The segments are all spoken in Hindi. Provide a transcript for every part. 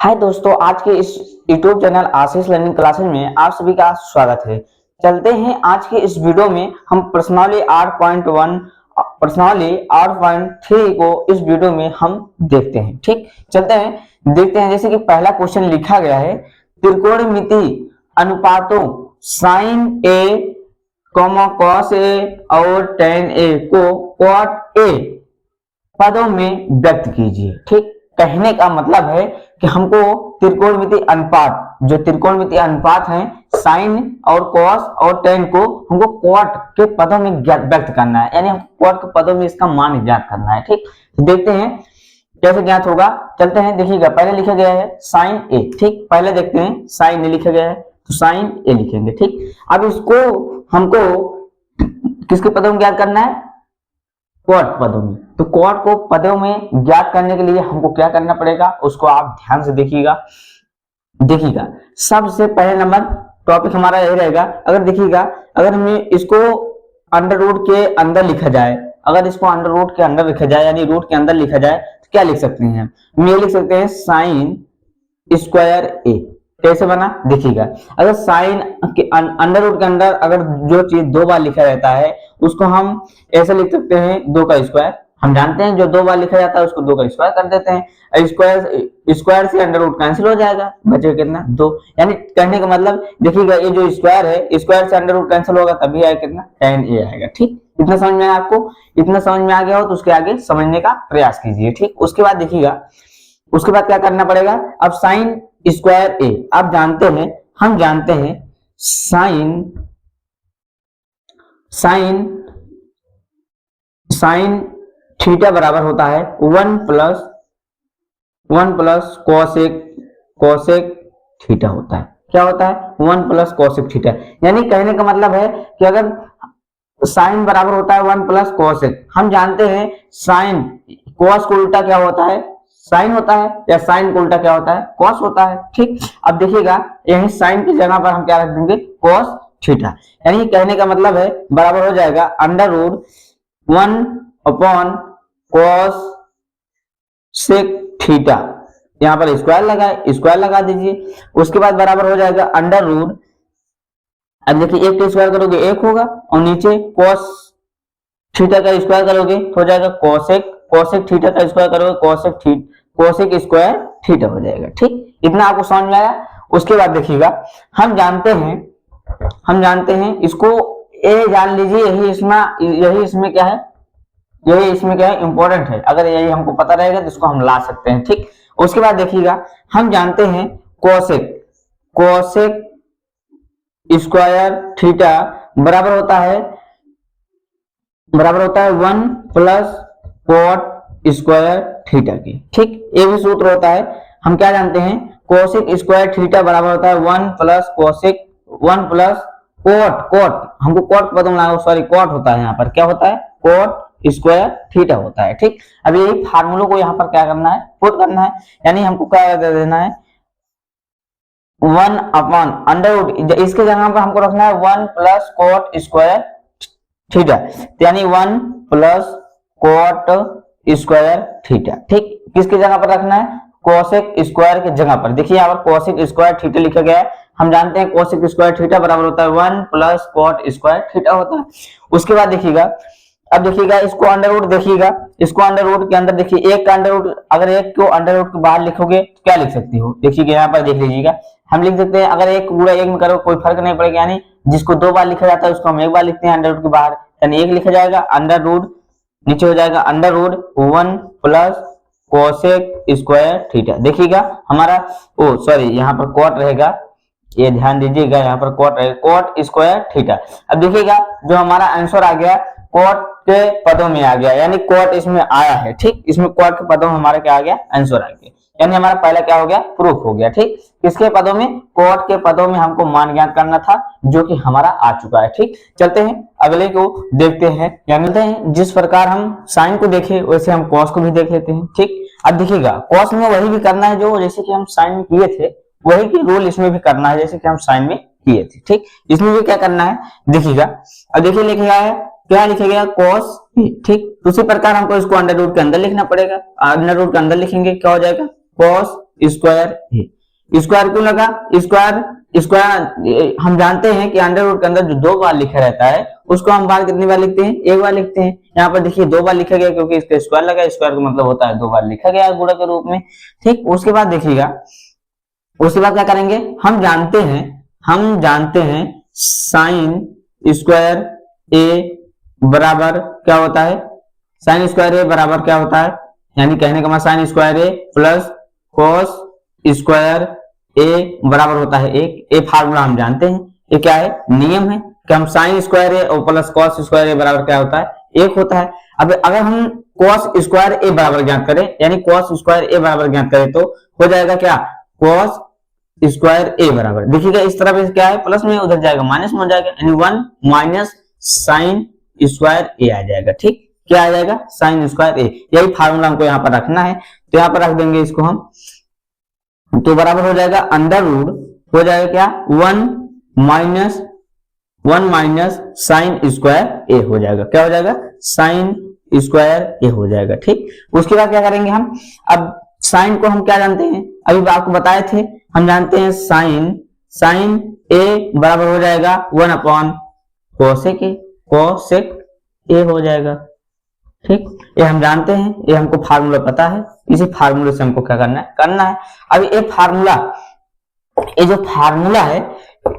हाय दोस्तों, आज के इस YouTube चैनल आशीष लर्निंग क्लासेस में आप सभी का स्वागत है। चलते हैं आज के इस वीडियो में हम पर्सनली 8.1 पर्सनली 8.3 को इस वीडियो में हम देखते हैं। ठीक, चलते हैं देखते हैं। जैसे कि पहला क्वेश्चन लिखा गया है, त्रिकोणमिति अनुपातों साइन ए कॉस ए और टेन ए को कॉट ए पदों में व्यक्त कीजिए। ठीक, कहने का मतलब है कि हमको त्रिकोणमिति अनुपात, जो त्रिकोणमिति अनुपात है साइन और कॉस और टेन को हमको कॉट के पदों में व्यक्त करना है, यानी हमको कॉट के पदों में इसका मान ज्ञात करना है। ठीक, तो देखते हैं कैसे ज्ञात होगा। चलते हैं, देखिएगा पहले लिखा गया है साइन ए। ठीक, पहले देखते हैं साइन ए लिखा गया है तो साइन ए लिखेंगे। ठीक, अब इसको हमको किसके पदों में ज्ञात करना है? कॉट पदों में। तो कॉट को पदों में ज्ञात करने के लिए हमको क्या करना पड़ेगा, उसको आप ध्यान से देखिएगा। सबसे पहले नंबर टॉपिक हमारा यही रहेगा। अगर देखिएगा, अगर हमें इसको अंडर रूट के अंदर लिखा जाए, अगर इसको अंडर रूट के अंदर लिखा जाए यानी रूट के अंदर लिखा जाए तो क्या लिख सकते हैं हम? ये लिख सकते हैं साइन स्क्वायर ए। कैसे बना देखिएगा। अगर साइन के अंडर रूट के अंदर अगर जो चीज दो बार लिखा रहता है उसको हम ऐसे लिख सकते हैं 2 का स्क्वायर। हम जानते हैं जो 2 बार लिखा जाता है उसको 2 का स्क्वायर कर देते हैं। स्क्वायर से अंडर रूट कैंसिल हो जाएगा, बचेगा कितना? 2। यानी कहने का मतलब देखिएगा, ये जो स्क्वायर है, स्क्वायर से अंडर रूट कैंसिल होगा तभी आएगा कितना? tan a आएगा। ठीक, इतना समझ में आया आपको? इतना समझ में आ गया हो तो उसके आगे समझने का प्रयास कीजिए। ठीक, उसके बाद देखिएगा, उसके बाद क्या करना पड़ेगा। अब साइन स्क्वायर ए, आप जानते हैं, हम जानते हैं साइन थीटा बराबर होता है 1 प्लस कोसेक थीटा होता है। क्या होता है? 1 प्लस कोसेक थीटा। यानी कहने का मतलब है कि अगर साइन बराबर होता है 1 प्लस कोसेक, हम जानते हैं साइन कोस को उल्टा क्या होता है? साइन होता है, या साइन को उल्टा क्या होता है? कॉस होता है। ठीक, अब देखिएगा यही साइन की जगह पर हम क्या रख देंगे? Cos theta. यानी कहने का मतलब है बराबर हो जाएगा under root 1 upon cosec theta. यहाँ पर स्क्वायर लगा दीजिए। उसके बाद बराबर हो जाएगा अंडर रूट, अब देखिए 1 का स्क्वायर करोगे 1 होगा और नीचे कॉस थीटा का स्क्वायर करोगे तो हो जाएगा कोसेक थीटा का स्क्वायर करोगे कोसेक स्क्वायर थीटा हो जाएगा। ठीक, इतना आपको समझ में आया? उसके बाद देखिएगा, हम जानते हैं इसको ए जान लीजिए, यही इसमें क्या है? इंपॉर्टेंट है। अगर यही हमको पता रहेगा तो इसको हम ला सकते हैं। ठीक, उसके बाद देखिएगा, हम जानते हैं कोसेक स्क्वायर थीटा बराबर होता है 1 प्लस कॉट स्क्वायर थीटा की। ठीक, ये भी सूत्र होता है। हम क्या जानते हैं? कोसेक स्क्वायर थीटा बराबर होता है 1 प्लस कॉट, हमको कॉट पता ना, सॉरी कॉट होता है। यहाँ पर क्या होता है? कॉट स्क्वायर थीटा होता है। ठीक, अब यही फार्मूलों को यहाँ पर क्या करना है? पुट करना है। यानी हमको क्या दे देना है? 1 अपॉन अंडर रूट, इसके जगह पर हमको रखना है 1 प्लस कॉट स्क्वायर थीटा, यानी 1 प्लस कॉट स्क्वायर थीटा। ठीक, किसकी जगह पर रखना है? कोसेक स्क्वायर की जगह पर। देखिए यहाँ पर कोसेक स्क्वायर थीटा लिखा गया है। हम जानते हैं कोसेक स्क्वायर थीटा बराबर होता है 1 प्लस कॉट स्क्वायर थीटा होता है। उसके बाद देखिएगा, अब देखिएगा इसको अंडर रूट, देखिएगा इसको अंडर रूट के अंदर देखिए 1 का अंडर रूट, अगर 1 को अंडर रूट के बाहर लिखोगे तो क्या लिख सकते हो? देखिएगा यहाँ पर देख लीजिएगा, हम लिख सकते हैं अगर 1 पूरा 1 में करो कोई फर्क नहीं पड़ेगा। यानी जिसको 2 बार लिखा जाता है उसको हम 1 बार लिखते हैं अंडर रूट के बाहर, यानी 1 लिखा जाएगा। अंडर रूट नीचे हो जाएगा under root 1 plus cosec square theta. देखिएगा हमारा, यहाँ पर कॉट रहेगा, ये ध्यान दीजिएगा, यहाँ पर कॉट रहेगा, कॉट स्क्वायर थीटा। अब देखिएगा जो हमारा आंसर आ गया कॉट के पदों में आ गया, यानी कॉट इसमें आया है। ठीक, इसमें कॉट के पदों में हमारा क्या आ गया? आंसर आ गया, यानी हमारा पहला क्या हो गया? प्रूफ हो गया। ठीक, किसके पदों में? कॉट के पदों में हमको मान ज्ञात करना था, जो कि हमारा आ चुका है। ठीक, चलते हैं अगले को देखते हैं। यानी जिस प्रकार हम साइन को देखे वैसे हम कॉस को भी देख लेते हैं। ठीक, अब देखिएगा कॉस में वही भी करना है जो जैसे कि हम साइन में किए थे, वही की रूल इसमें भी करना है जैसे कि हम साइन में किए थे। ठीक, इसमें भी क्या करना है देखिएगा। अब देखिए लिखा है, क्या लिखा गया? कॉस। ठीक, उसी प्रकार हमको इसको अंडर रूट के अंदर लिखना पड़ेगा। अंडर रूट के अंदर लिखेंगे क्या हो जाएगा? कॉस स्क्वायर ए। स्क्वायर क्यों लगा? स्क्वायर हम जानते हैं कि अंडर रूट के अंदर जो 2 बार लिखा रहता है उसको हम बार कितनी बार लिखते हैं? 1 बार लिखते हैं। यहाँ पर देखिए 2 बार लिखा गया क्योंकि इसका स्क्वायर लगा, स्क्वायर का मतलब होता है 2 बार लिखा गया गुणा के रूप में। ठीक, उसके बाद देखिएगा, उसके बाद क्या करेंगे, हम जानते हैं साइन स्क्वायर ए बराबर क्या होता है? साइन स्क्वायर ए बराबर क्या होता है? यानी कहने का मतलब साइन स्क्वायर ए प्लस कॉस स्क्वायर ए बराबर होता है 1। ए फार्मूला हम जानते हैं, ये क्या है? नियम है कि हम साइन स्क्वायर ए और प्लस कॉस स्क्वायर ए बराबर क्या होता है? 1 होता है। अब अगर हम कॉस स्क्वायर ए बराबर ज्ञात करें, यानी कॉस स्क्वायर ए बराबर ज्ञात करें, तो हो जाएगा क्या? कॉस स्क्वायर ए बराबर, देखिएगा इस तरफ क्या है? प्लस में, उधर जाएगा माइनस में हो जाएगा, यानी 1 माइनस साइन स्क्वायर ए आ जाएगा। ठीक, क्या आ जाएगा? साइन स्क्वायर ए। यही फार्मूला हमको यहाँ पर रखना है, तो यहाँ पर रख देंगे इसको हम, तो बराबर हो जाएगा अंडर रूट, हो जाएगा क्या? 1 माइनस साइन स्क्वायर ए हो जाएगा। क्या हो जाएगा? साइन स्क्वायर ए हो जाएगा। ठीक, उसके बाद क्या करेंगे हम? अब साइन को हम क्या जानते हैं? अभी आपको बताए थे, हम जानते हैं साइन ए बराबर हो जाएगा 1 अपॉन कोसेक ए हो जाएगा। ठीक, ये हम जानते हैं, ये हमको फार्मूला पता है, इसी फार्मूले से हमको क्या करना है। अभी ये जो फार्मूला है,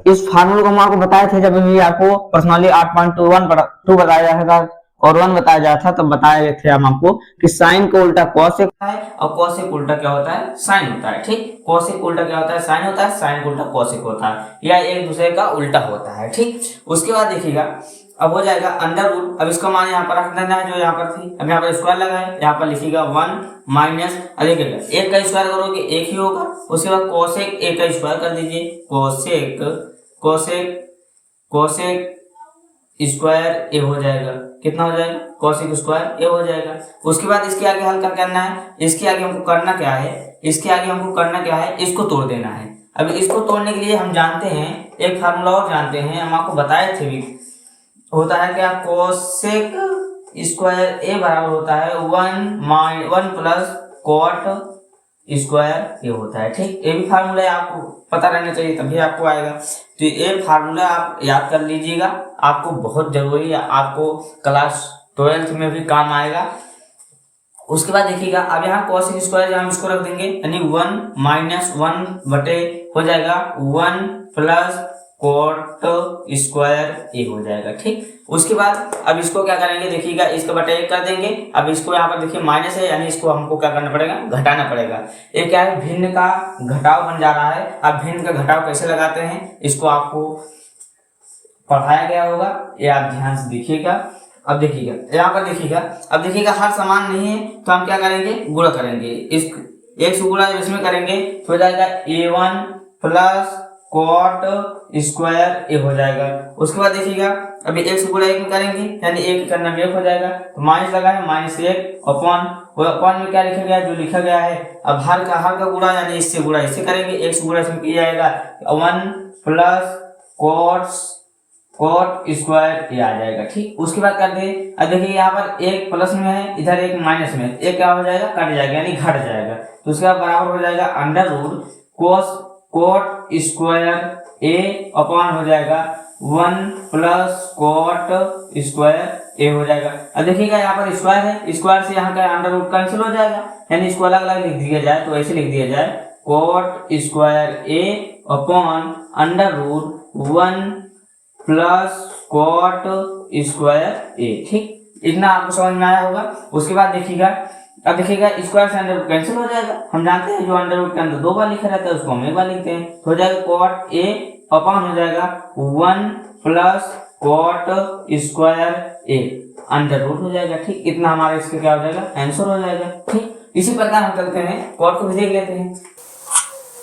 इस फार्मूले को हम आपको बताए थे जब भी आपको पर्सनली 8.2 बताया जाता था और 1 बताया जाता था, तब बताए थे हम आपको कि साइन को उल्टा कॉसेक होता है और कॉसेक उल्टा क्या होता है? साइन होता है। ठीक, कॉसेक उल्टा क्या होता है? साइन होता है, साइन को उल्टा कॉसेक होता है, या एक दूसरे का उल्टा होता है। ठीक, उसके बाद देखिएगा, अब हो जाएगा अंडर रूट। अब इसका मान यहाँ पर रख देना है जो यहाँ पर थी। अब यहाँ पर स्क्वायर लगा है, यहाँ पर लिखिएगा 1 माइनस, देखिएगा 1 का स्क्वायर करोगे 1 ही होगा। उसके बाद कोसेक ए का स्क्वायर कर दीजिए, कोसेक स्क्वायर ए हो जाएगा। कितना हो जाएगा? कोसेक स्क्वायर ए हो जाएगा। उसके बाद इसके आगे हल करना है, इसके आगे हमको करना क्या है? इसको तोड़ देना है। अब इसको तोड़ने के लिए हम जानते हैं एक फार्मूला और जानते हैं, हम आपको बताए थे भी, होता है क्या? कोसेक स्क्वायर ए बराबर होता है 1 प्लस कॉट स्क्वायर ए होता है। ठीक, ये भी फार्मूला आपको पता रहना चाहिए, तभी आपको आएगा। तो ये फार्मूला आप याद कर लीजिएगा, आपको बहुत जरूरी है, आपको क्लास 12th में भी काम आएगा। उसके बाद देखिएगा, अब यहाँ कोसेक स्क्वायर हम इसको रख देंगे, यानी 1 माइनस 1 बटे हो जाएगा 1 प्लस कॉट स्क्वायर ए हो जाएगा। ठीक, उसके बाद अब इसको क्या करेंगे? देखिएगा, इसका बटा 1 कर देंगे। अब इसको यहाँ पर देखिए माइनस है, यानी इसको हमको क्या करना पड़ेगा? घटाना पड़ेगा। ये क्या है? भिन्न का घटाव बन जा रहा है। अब भिन्न का घटाव कैसे लगाते हैं, इसको आपको पढ़ाया गया होगा, ये आप ध्यान से देखिएगा। अब देखिएगा, यहाँ पर देखिएगा, अब देखिएगा हर समान नहीं है, तो हम क्या करेंगे? गुणा करेंगे। इस 1 से गुणा इसमें करेंगे तो हो जाएगा a1 plus cot square A हो जाएगा। उसके बाद देखिएगा, अभी 1 से गुणा 1 में करेंगे, यानी 1 करना में 1 हो जाएगा, तो माइनस लगा है, -1 अपॉन में क्या लिखा गया? जो लिखा गया है। अब हर का गुणा, यानी इससे गुणा इससे करेंगे, 1 से गुणा इसमें किया जाएगा, 1 प्लस कॉट स्क्वायर ए आ जाएगा। ठीक, उसके बाद कर दे। अब देखिए यहाँ पर 1 प्लस में है, इधर 1 माइनस में, 1 क्या हो जाएगा? कट जाएगा, यानी घट जाएगा। तो उसके बाद बराबर हो जाएगा under root cot square A upon हो जाएगा 1 प्लस कॉट स्क्वायर ए हो जाएगा। अब देखिएगा यहाँ पर स्क्वायर है, स्क्वायर से यहाँ का अंडर रूट कैंसिल हो जाएगा, यानी इसको अलग अलग लिख दिया जाए तो ऐसे लिख दिया जाए, cot square A upon under root 1 plus cot square A. ठीक, इतना आपको समझ में आया होगा। उसके बाद देखिएगा, अब देखिएगा स्क्वायर से अंडर रूट कैंसिल हो जाएगा। हम जानते हैं जो अंडर रूट के अंदर 2 बार लिखा रहता है उसको हम 1 बार लिखते हैं, तो हो जाएगा कॉट ए अपॉन हो जाएगा 1 plus cot square A under root हो जाएगा। ठीक, इतना हमारा इसका क्या हो जाएगा? आंसर हो जाएगा। ठीक, इसी प्रकार हम चलते हैं, कॉट को भी देख लेते हैं।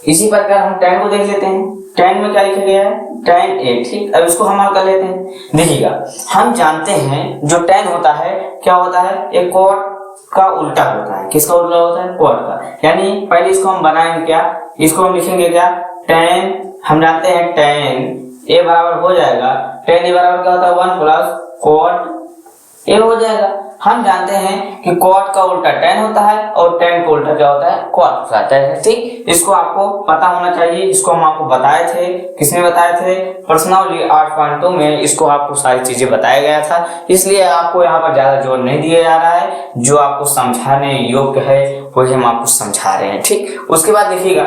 इसी प्रकार हम tan को देख लेते हैं। tan में क्या लिखा गया है? tan a। ठीक, अब इसको हम हल कर लेते हैं। देखिएगा, हम जानते हैं जो tan होता है क्या होता है? एक कॉट का उल्टा होता है। किसका उल्टा होता है? कॉट का। यानी पहले इसको हम बनाएंगे क्या? इसको हम लिखेंगे क्या? tan, हम जानते हैं tan a बराबर हो जाएगा, tan a बराबर क्या होता है? 1 प्लस कॉट a हो जाएगा। हम जानते हैं कि cot का उल्टा tan होता है और tan का उल्टा क्या होता है, cot होता है। ठीक, इसको आपको पता होना चाहिए। इसको हम आपको बताए थे, किसने बताए थे, प्रश्नावली 8.2 में इसको आपको सारी चीजें बताया गया था, इसलिए आपको यहाँ पर ज्यादा जोर नहीं दिया जा रहा है। जो आपको समझाने योग्य है वही हम आपको समझा रहे हैं। ठीक, उसके बाद देखिएगा,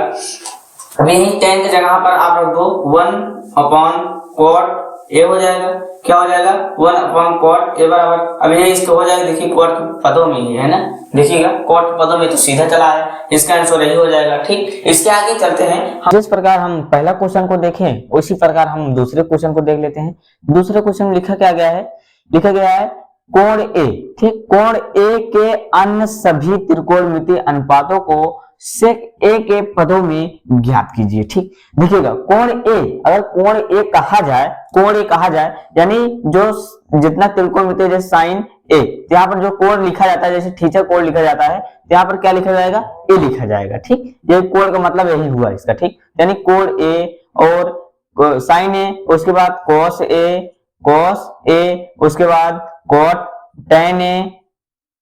अभी यही tan की जगह पर आप रख दो 1/cot a हो जाएगा। क्या हो जाएगा, 1/cot a बराबर, अब ये इसको हो जाएगा, देखिए cot के पदों में ही है ना, देखिएगा cot के पदों में तो सीधा चला है, इसका आंसर यही हो जाएगा। ठीक, इसके आगे चलते हैं। जिस प्रकार हम पहला क्वेश्चन को देखें उसी प्रकार हम दूसरे क्वेश्चन को देख लेते हैं। दूसरे क्वेश्चन में लिखा क्या गया है, लिखा गया है कोण ए। ठीक, कोण ए के अन्य सभी त्रिकोणमितीय अनुपातों को सेक ए के पदों में ज्ञात कीजिए। ठीक, देखिएगा कोण ए, अगर कोण ए कहा जाए, कोण ए कहा जाए यानी जो जितना त्रिकोणमितीय जैसे साइन ए, यहाँ पर जो कोण लिखा जाता है जैसे थीटा कोण लिखा जाता है, यहाँ पर क्या लिखा जाएगा, ए लिखा जाएगा। ठीक, ये कोण का मतलब यही हुआ इसका। ठीक, यानी कोण ए और साइन ए, उसके बाद कॉस ए, उसके बाद कॉट tan ए,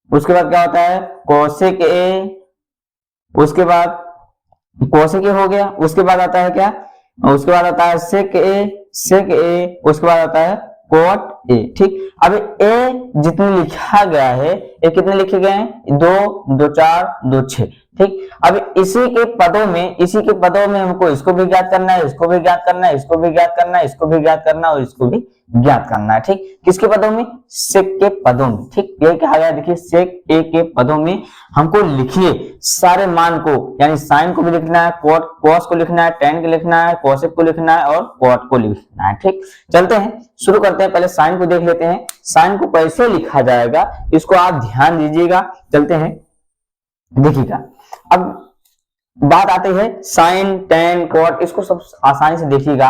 उसके बाद क्या होता है कोसेक ए, उसके बाद कोसेक ए हो गया, उसके बाद आता है क्या, उसके बाद आता है सेक ए, उसके बाद आता है कोट ए। ठीक, अब ए जितने लिखा गया है, ये कितने लिखे गए हैं, 2, 2, 4, 2, 6। ठीक, अब इसी के पदों में हमको इसको भी ज्ञात करना है, इसको भी ज्ञात करना है, इसको भी ज्ञात करना है, इसको भी ज्ञात करना है और इसको भी ज्ञात करना है। ठीक, किसके पदों में, सेक के पदों में। ठीक, ये कहा गया, देखिए सेक ए के पदों में हमको लिखिए सारे मान को, यानी साइन को भी लिखना है, कॉस को लिखना है, tan को लिखना है, कोसेक को लिखना है और कॉट को लिखना है। ठीक, चलते हैं, शुरू करते हैं। पहले साइन को देख लेते हैं, साइन को कैसे लिखा जाएगा इसको आप ध्यान दीजिएगा। चलते हैं, देखिएगा, अब बात आती है साइन, tan, cot, इसको सब आसानी से देखिएगा।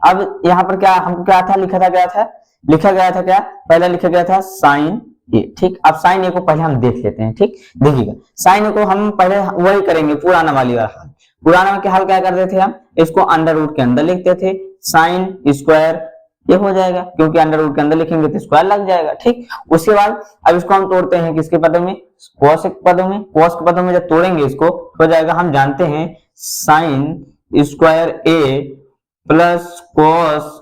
अब यहाँ पर क्या हमको क्या था, लिखा गया था क्या, पहले लिखा गया था साइन ए। ठीक, अब साइन ए को पहले हम देख लेते हैं। ठीक, देखिएगा, साइन ए को हम पहले वही करेंगे, पुराना वाली वाला हल। पुराना में क्या हल क्या करते थे हम, इसको अंडर रूट के अंदर लिखते थे, साइन स्क्वायर ये हो जाएगा, क्योंकि अंडर रूट के अंदर लिखेंगे तो स्क्वायर लग जाएगा। ठीक, उसके बाद अब इसको हम तोड़ते हैं किसके पदों में, कॉस के पदों में। कॉस के पदों में जब तोड़ेंगे इसको हो जाएगा, हम जानते हैं साइन स्क्वायर ए प्लस कॉस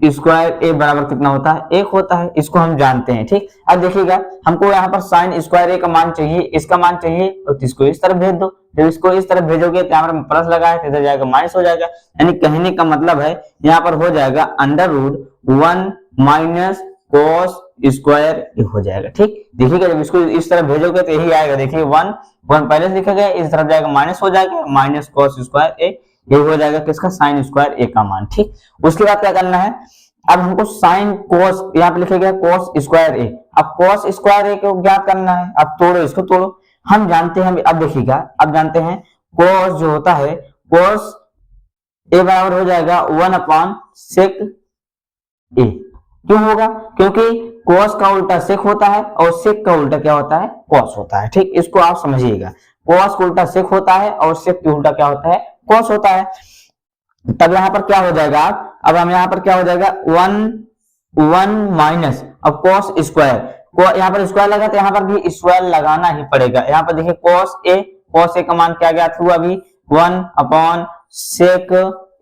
स्क्वायर ए बराबर कितना होता है, 1 होता है, इसको हम जानते हैं। ठीक, अब देखिएगा, हमको यहाँ पर साइन स्क्वायर ए का मान चाहिए, इसका मान चाहिए, और इसको इस तरफ भेज दो। जब इसको इस तरफ भेजोगे तो यहाँ पर प्लस लगा है तो इधर जाएगा माइनस हो जाएगा, यानी कहने का मतलब है यहाँ पर हो जाएगा under root 1 minus cos square A हो जाएगा। ठीक, देखिएगा, जब इसको इस तरफ भेजोगे तो यही आएगा, देखिए 1 पहले से लिखा गया, इस तरफ जाएगा माइनस हो जाएगा, माइनस कॉस स्क्वायर ए, यही हो जाएगा किसका, साइन स्क्वायर ए का मान। ठीक, उसके बाद क्या करना है, अब हमको साइन कोस, यहाँ पे लिखा गया कोस स्क्वायर ए, अब कोस स्क्वायर ए को ज्ञात करना है। अब तोड़ो, इसको तोड़ो, हम जानते हैं, अब देखिएगा, अब जानते हैं कोस जो होता है, कोस ए बराबर हो जाएगा 1/सेक ए। क्यों होगा, क्योंकि कोस का उल्टा सेक होता है और सेक का उल्टा क्या होता है, कोस होता है। ठीक, इसको आप समझिएगा, कोस का उल्टा सेक होता है और सेक का उल्टा क्या होता है, कोस होता है। तब यहाँ पर क्या हो जाएगा, अब हम यहाँ पर क्या हो जाएगा 1 माइनस, अब कॉस स्क्वायर, यहाँ पर स्क्वायर लगा तो यहाँ पर भी स्क्वायर लगाना ही पड़ेगा। यहाँ पर देखिए कॉस ए का मान क्या ज्ञात हुआ अभी, 1/सेक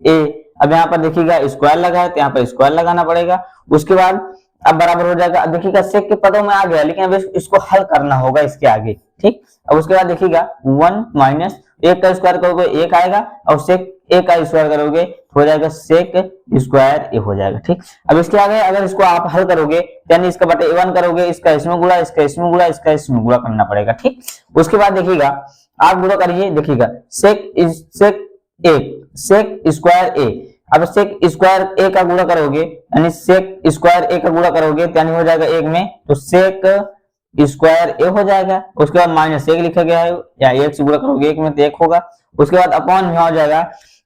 ए। अब यहाँ पर देखिएगा स्क्वायर लगा है तो यहाँ पर स्क्वायर लगाना पड़ेगा। उसके बाद अब बराबर हो जाएगा, अब देखिएगा सेक के पदों में आ गया, लेकिन अब इसको हल करना होगा इसके आगे। ठीक, अब उसके बाद देखिएगा 1 माइनस 1 का स्क्वायर करोगे 1 आएगा, और सेक ए का स्क्वायर करोगे हो जाएगा सेक स्क्वायर ए हो जाएगा। ठीक, अब इसके आगे अगर इसको आप हल करोगे यानी इसका बटे 1 करोगे, इसका इसमें गुणा, इसका इसमें गुणा, इसका इसमें गुणा करना पड़ेगा। ठीक, उसके बाद देखिएगा आप गुणा करिए, देखिएगा सेक स्क्वायर ए, अब सेक स्क्वायर ए का गुणा करोगे यानी सेक स्क्वायर ए का गुणा करोगे यानी हो जाएगा 1 में, तो सेक स्क्वायर ए हो जाएगा। उसके बाद माइनस 1 लिखा गया है, या 1 से गुणा करोगे 1 में तो 1 होगा। उसके बाद अपॉन में हो जाएगा,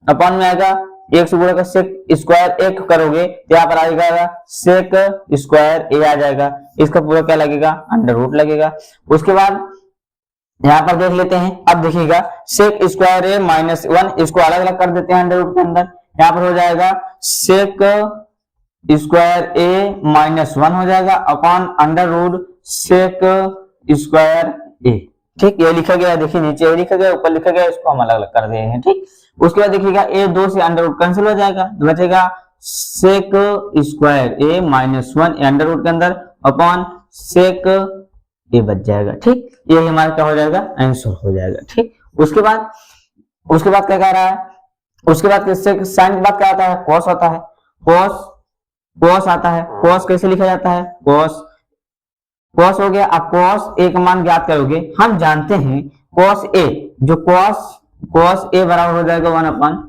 अपॉन में आएगा 1 से गुणा कर सेक स्क्वायर 1 करोगे तो यहाँ पर आएगा सेक स्क्वायर ए आ जाएगा, इसका पूरा क्या लगेगा, अंडर रूट लगेगा। उसके बाद यहाँ पर देख लेते हैं, अब देखिएगा सेक स्क्वायर ए -1, इसको अलग अलग कर देते हैं अंडर रूट के अंदर। यहाँ पर हो जाएगा सेक स्क्वायर ए -1 हो जाएगा upon under root sec square A. ठीक, ये लिखा गया, देखिए नीचे ये लिखा गया, ऊपर लिखा गया, इसको हम अलग अलग कर दिए हैं। ठीक, उसके बाद देखिएगा ए 2 से अंडर रूट कैंसिल हो जाएगा, तो बचेगा सेक स्क्वायर ए -1 अंडर रूट के अंदर अपॉन सेक ए बच जाएगा। ठीक, ये हमारा क्या हो जाएगा, आंसर हो जाएगा। ठीक, उसके बाद क्या कह रहा है, उसके बाद किससे साइन के बाद क्या आता है, कॉस होता है, कॉस आता है। कॉस कैसे लिखा जाता है, कॉस हो गया। अब कॉस ए का मान ज्ञात करोगे, हम जानते हैं कॉस ए, जो कॉस ए बराबर हो जाएगा 1 अपॉन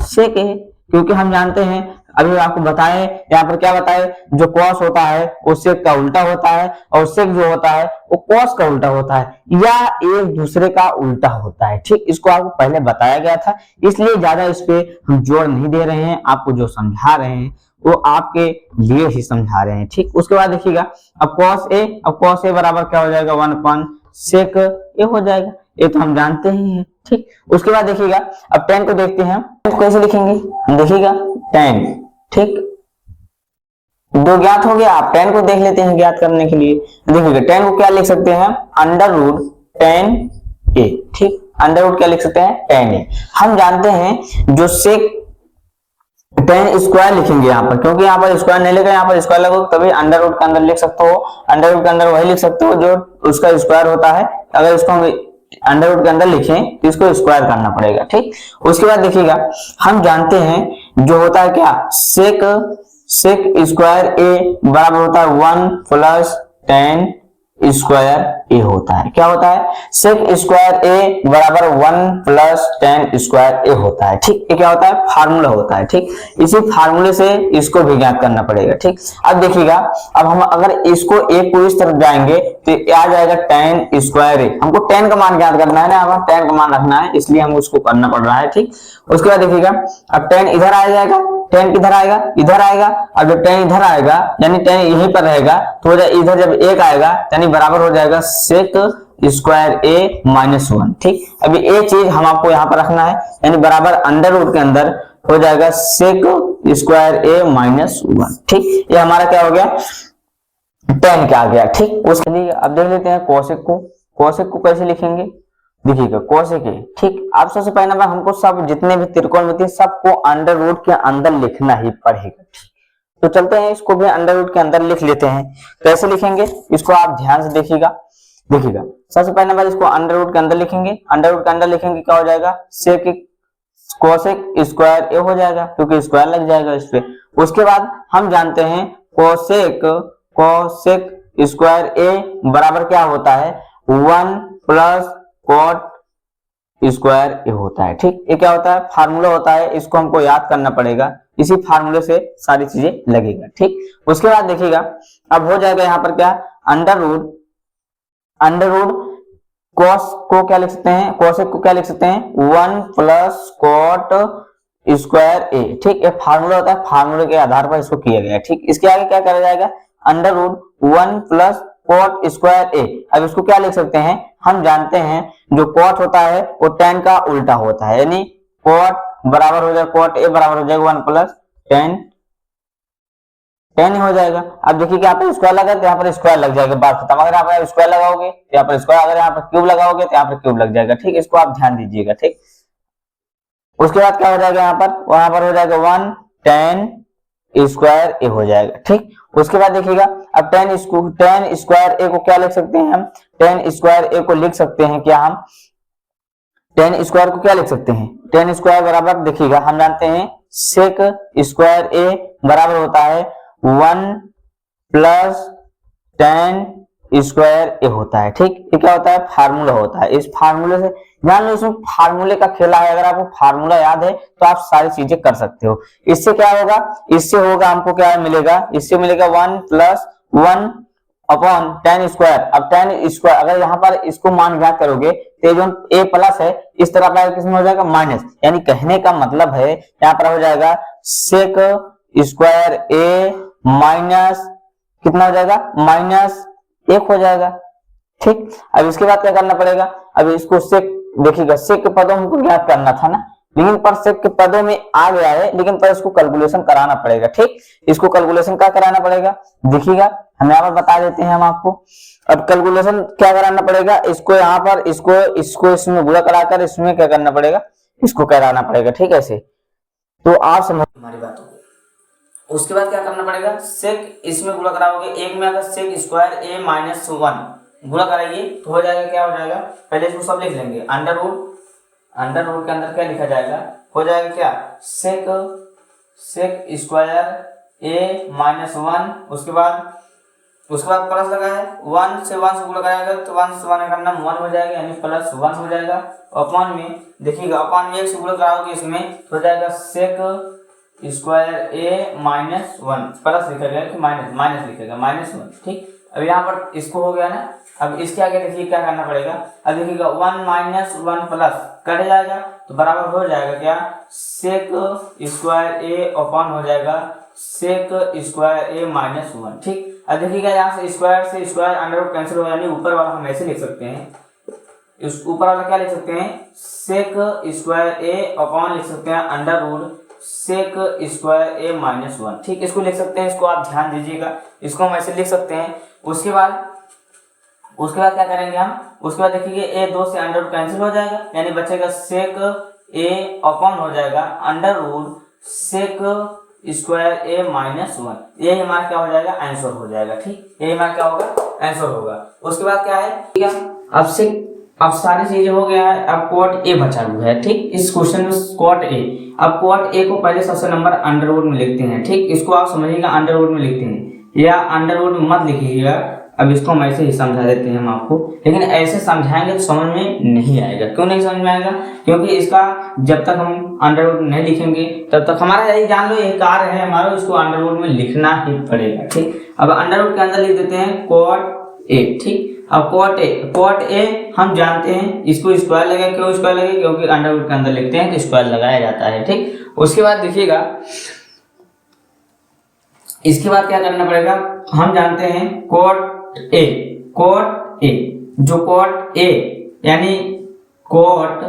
सेक ए, क्योंकि हम जानते हैं, अभी आपको बताए यहाँ पर क्या बताए, जो कॉस होता है वो सेक का उल्टा होता है, और सेक जो होता है वो कॉस का उल्टा होता है, या एक दूसरे का उल्टा होता है। ठीक, इसको आपको पहले बताया गया था, इसलिए ज्यादा इस पे हम जोर नहीं दे रहे हैं, आपको जो समझा रहे हैं वो आपके लिए ही समझा रहे हैं। ठीक, उसके बाद देखिएगा, अब कॉस ए बराबर क्या हो जाएगा, 1 अपॉन सेक ए हो जाएगा, ये तो हम जानते ही हैं। ठीक, उसके बाद देखिएगा, अब tan को देखते हैं, तो कैसे लिखेंगे, देखिएगा tan। ठीक, दो ज्ञात हो गया, आप tan को देख लेते हैं ज्ञात करने के लिए। देखिएगा tan को क्या लिख सकते हैं, अंडर रूट tan a। ठीक, अंडर रूट क्या लिख सकते हैं, tan a। हम जानते हैं जो सेक tan स्क्वायर लिखेंगे यहाँ पर, क्योंकि यहाँ पर स्क्वायर नहीं लिखा, यहाँ पर स्क्वायर लगोगे तभी अंडर रूट के अंदर लिख सकते हो। अंडर रूट के अंदर वही लिख सकते हो जो उसका स्क्वायर होता है। अगर इसको हम अंडर रूट के अंदर लिखें तो इसको स्क्वायर करना पड़ेगा। ठीक, उसके बाद देखिएगा, हम जानते हैं जो होता है क्या, सेक स्क्वायर ए बराबर होता है 1 प्लस tan स्क्वायर ए होता है। क्या होता है, सेक स्क्वायर ए बराबर 1 प्लस tan स्क्वायर ए होता है। ठीक, ये क्या होता है, फार्मूला होता है। ठीक, इसी फार्मूले से इसको भी ज्ञात करना पड़ेगा। ठीक, अब देखिएगा, अब हम अगर इसको ए को इस तरफ जाएंगे तो आ जाएगा tan स्क्वायर ए। हमको tan का मान ज्ञात करना है ना, अब tan का मान रखना है, इसलिए हम उसको करना पड़ रहा है। ठीक, उसके बाद देखिएगा, अब tan इधर आ जाएगा, tan किधर आएगा, इधर आएगा। अब जब tan इधर आएगा यानी tan यहीं पर रहेगा, तो इधर जब 1 आएगा यानी बराबर हो जाएगा सेक स्क्वायर ए -1। ठीक, अभी ये चीज हम आपको यहाँ पर रखना है, यानी बराबर अंडर रूट के अंदर हो जाएगा सेक स्क्वायर ए -1। ठीक, ये हमारा क्या हो गया, tan क्या आ गया। ठीक, उसके लिए अब देख लेते हैं कोसेक को कैसे लिखेंगे। देखिएगा कोसेक ए, ठीक, आप सबसे पहले नंबर हमको सब जितने भी त्रिकोणमिति सबको अंडर रूट के अंदर लिखना ही पड़ेगा। ठीक, तो चलते हैं इसको भी अंडर रूट के अंदर लिख लेते हैं। कैसे लिखेंगे इसको आप ध्यान से देखिएगा। सबसे पहले नंबर इसको अंडर रूट के अंदर लिखेंगे। अंडर रूट के अंदर लिखेंगे क्या हो जाएगा, सेक कोसेक स्क्वायर ए हो जाएगा, क्योंकि स्क्वायर लग जाएगा इस पे। उसके बाद हम जानते हैं कोसेक स्क्वायर ए बराबर क्या होता है, 1 प्लस कॉट स्क्वायर ए होता है। ठीक, ये क्या होता है, फार्मूला होता है, इसको हमको याद करना पड़ेगा, इसी फार्मूले से सारी चीजें लगेगा। ठीक, उसके बाद देखिएगा, अब हो जाएगा यहाँ पर क्या, अंडर रूट कॉस को क्या लिख सकते हैं, कोसेक को क्या लिख सकते हैं, 1 प्लस कॉट स्क्वायर ए। ठीक, ये फार्मूला होता है, फार्मूले के आधार पर इसको किया गया है। ठीक, इसके आगे क्या करा जाएगा, under root 1 plus cot square A. अब इसको क्या लिख सकते हैं, हम जानते हैं जो कॉट होता है वो tan का उल्टा होता है, यानी कॉट बराबर हो जाएगा, कॉट ए बराबर हो जाएगा 1 प्लस tan हो जाएगा। अब देखिए कि यहाँ पर स्क्वायर लगा तो यहाँ पर स्क्वायर लग जाएगा, बात खत्म। अगर आप स्क्वायर लगाओगे तो यहाँ पर स्क्वायर, अगर यहाँ पर क्यूब लगाओगे तो यहाँ पर क्यूब लग जाएगा। ठीक, इसको आप ध्यान दीजिएगा। ठीक, उसके बाद क्या हो जाएगा, वहां पर हो जाएगा 1 tan स्क्वायर ए हो जाएगा। ठीक, उसके बाद देखिएगा, अब tan स्क्वायर ए को क्या लिख सकते हैं हम, tan स्क्वायर ए को लिख सकते हैं क्या, हम tan स्क्वायर को क्या लिख सकते हैं, tan स्क्वायर बराबर देखिएगा, हम जानते हैं सेक स्क्वायर ए बराबर होता है 1 प्लस tan स्क्वायर ए होता है। ठीक, ये क्या होता है, फार्मूला होता है। इस फार्मूले से ध्यान लो, इसमें फार्मूले का खेला है, अगर आपको फार्मूला याद है तो आप सारी चीजें कर सकते हो। इससे क्या होगा, इससे होगा हमको क्या मिलेगा, इससे मिलेगा 1 प्लस 1 अपॉन tan स्क्वायर। अब tan स्क्वायर अगर यहाँ पर इसको मान ज्ञात करोगे तो जो a प्लस है इस तरह पर किसमें हो जाएगा, माइनस। यानी कहने का मतलब है यहाँ पर हो जाएगा सेक स्क्वायर a माइनस कितना हो जाएगा, -1 हो जाएगा। ठीक, अब इसके बाद क्या करना पड़ेगा, अब इसको सेक देखिएगा, सेक के पदों हमको ज्ञात करना था ना, लेकिन पर सेक के पदों में आ गया है, लेकिन पर इसको कैलकुलेशन कराना पड़ेगा। ठीक, इसको कैलकुलेशन क्या कराना पड़ेगा, देखिएगा हम यहाँ पर बता देते हैं हम आपको। अब कैलकुलेशन क्या कराना पड़ेगा, इसको यहाँ पर इसको इसमें गुणा कराकर इसमें क्या करना पड़ेगा, इसको कराना पड़ेगा। ठीक है, ऐसे तो आप समझ हमारी बात होगी। उसके बाद क्या करना पड़ेगा, सेक इसमें गुणा कराओगे, एक में अगर सेक स्क्वायर ए माइनस 1 गुणा कराइए तो हो जाएगा, क्या हो जाएगा, पहले इसको सब लिख लेंगे, अंडर रूट के अंदर क्या लिखा जाएगा, हो जाएगा क्या, सेक स्क्वायर ए माइनस 1, उसके बाद प्लस लगा है, 1 से 1 से गुणा कराएगा तो 1 से 1 करना 1 हो जाएगा, यानी प्लस 1 हो जाएगा। अपॉन में देखिएगा, अपॉन में 1 से गुणा कराओगे इसमें तो हो जाएगा सेक स्क्वायर ए माइनस 1, प्लस लिखेगा कि माइनस लिखेगा -1। ठीक, अब यहाँ पर इसको हो गया ना, अब इसके आगे देखिए क्या करना पड़ेगा, अब देखिएगा 1 माइनस 1 प्लस कट जाएगा तो बराबर हो जाएगा क्या, सेक स्क्वायर ए अपॉन हो जाएगा सेक स्क्वायर ए माइनस 1। ठीक, अब देखिएगा यहाँ से स्क्वायर अंडर रूट कैंसिल हो, यानी ऊपर वाला हम ऐसे लिख सकते हैं, इस ऊपर वाला क्या लिख सकते हैं, सेक स्क्वायर ए अपॉन लिख सकते हैं अंडर रूट सेक स्क्वायर ए माइनस 1। ठीक, इसको लिख सकते हैं, इसको आप ध्यान दीजिएगा, इसको हम ऐसे लिख सकते हैं। उसके बाद क्या करेंगे हम, उसके बाद देखिए ए 2 से अंडर रूट कैंसिल हो जाएगा, यानी बचेगा सेक ए अपॉन हो जाएगा अंडर रूट सेक स्क्वायर ए माइनस 1। ये हमारा क्या हो जाएगा, आंसर हो जाएगा। ठीक, ये हमारा क्या होगा, आंसर होगा। उसके बाद क्या है, ठीक है, अब सारी चीजें हो गया है, अब क्वाड ए बचा हुआ है। ठीक, इस क्वेश्चन में क्वाड ए, अब क्वाड ए को पहले सबसे नंबर अंडर रूट में लिखते हैं। ठीक, इसको आप समझिएगा, अंडर रूट में लिखते हैं या अंडर रूट में मत लिखिएगा। अब इसको हम ऐसे ही समझा देते हैं हम आपको, लेकिन ऐसे समझाएंगे तो समझ में नहीं आएगा। क्यों नहीं समझ में आएगा, क्योंकि इसका जब तक हम अंडर रूट नहीं लिखेंगे तब तक हमारा यही जान लो, यही कार्य है हमारा, इसको अंडर रूट में लिखना ही पड़ेगा। ठीक, अब अंडर रूट के अंदर लिख देते हैं क्वाड ए। ठीक, अब क्वाड ए हम जानते हैं, इसको स्क्वायर लगे, क्यों स्क्वायर लगे, क्योंकि अंडर रूट के अंदर लिखते हैं तो स्क्वायर लगाया जाता है। ठीक, उसके बाद देखिएगा, इसके बाद क्या करना पड़ेगा, हम जानते हैं क्वाड ए, जो क्वाड ए यानी क्वाड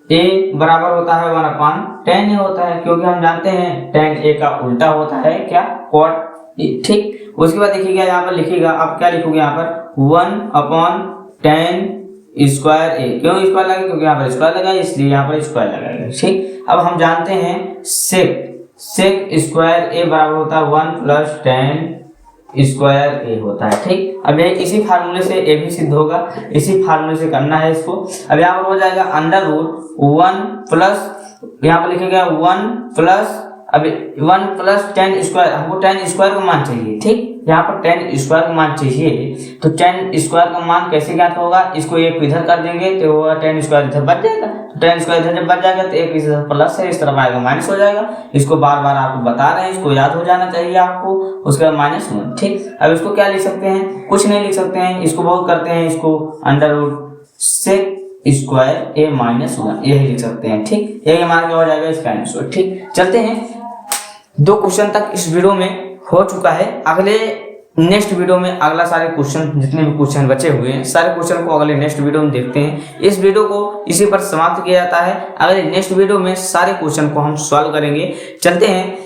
ए बराबर होता है 1/tan ए होता है, क्योंकि हम जानते हैं tan ए का उल्टा होता है क्या, क्वाड ए। ठीक, उसके बाद देखिएगा यहाँ पर लिखिएगा, आप क्या लिखोगे यहाँ पर 1/tan स्क्वायर ए, क्यों स्क्वायर लगा, क्योंकि यहाँ पर स्क्वायर लगा इसलिए यहाँ पर स्क्वायर लगाएगा। ठीक, अब हम जानते हैं सेक स्क्वायर ए बराबर होता है 1 + tan स्क्वायर ए होता है। ठीक, अब ये इसी फार्मूले से ए भी सिद्ध होगा, इसी फार्मूले से करना है इसको। अब यहाँ पर हो जाएगा अंडर रूट 1 प्लस, यहाँ पर लिखेगा 1 प्लस, अब 1 + tan स्क्वायर, हमको tan स्क्वायर का मान चाहिए। ठीक, यहाँ पर tan स्क्वायर का मान चाहिए, तो tan स्क्वायर का मान कैसे ज्ञात होगा, इसको एक इधर कर देंगे तो होगा tan स्क्वायर इधर बच जाएगा, तो tan स्क्वायर इधर जब बच जाएगा तो एक इधर प्लस है, इस तरफ आएगा माइनस हो जाएगा। इसको बार बार आपको बता रहे हैं, इसको याद हो जाना चाहिए आपको। उसके बाद -1। ठीक, अब इसको क्या लिख सकते हैं, कुछ नहीं लिख सकते हैं, इसको बहुत करते हैं, इसको अंडर रूट सेक स्क्वायर ए -1 यही लिख सकते हैं। ठीक, यही हमारा क्या हो जाएगा, इसका आंसर। ठीक, चलते हैं, 2 क्वेश्चन तक इस वीडियो में हो चुका है। अगले नेक्स्ट वीडियो में अगला सारे क्वेश्चन, जितने भी क्वेश्चन बचे हुए हैं सारे क्वेश्चन को अगले नेक्स्ट वीडियो में देखते हैं। इस वीडियो को इसी पर समाप्त किया जाता है। अगले नेक्स्ट वीडियो में सारे क्वेश्चन को हम सॉल्व करेंगे। चलते हैं,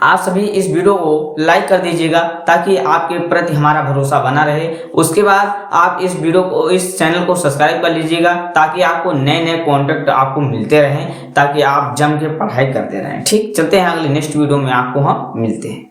आप सभी इस वीडियो को लाइक कर दीजिएगा ताकि आपके प्रति हमारा भरोसा बना रहे। उसके बाद आप इस वीडियो को, इस चैनल को सब्सक्राइब कर लीजिएगा ताकि आपको नए नए कॉन्टेंट आपको मिलते रहें, ताकि आप जम के पढ़ाई करते रहें। ठीक, चलते हैं, अगले नेक्स्ट वीडियो में आपको हम मिलते हैं।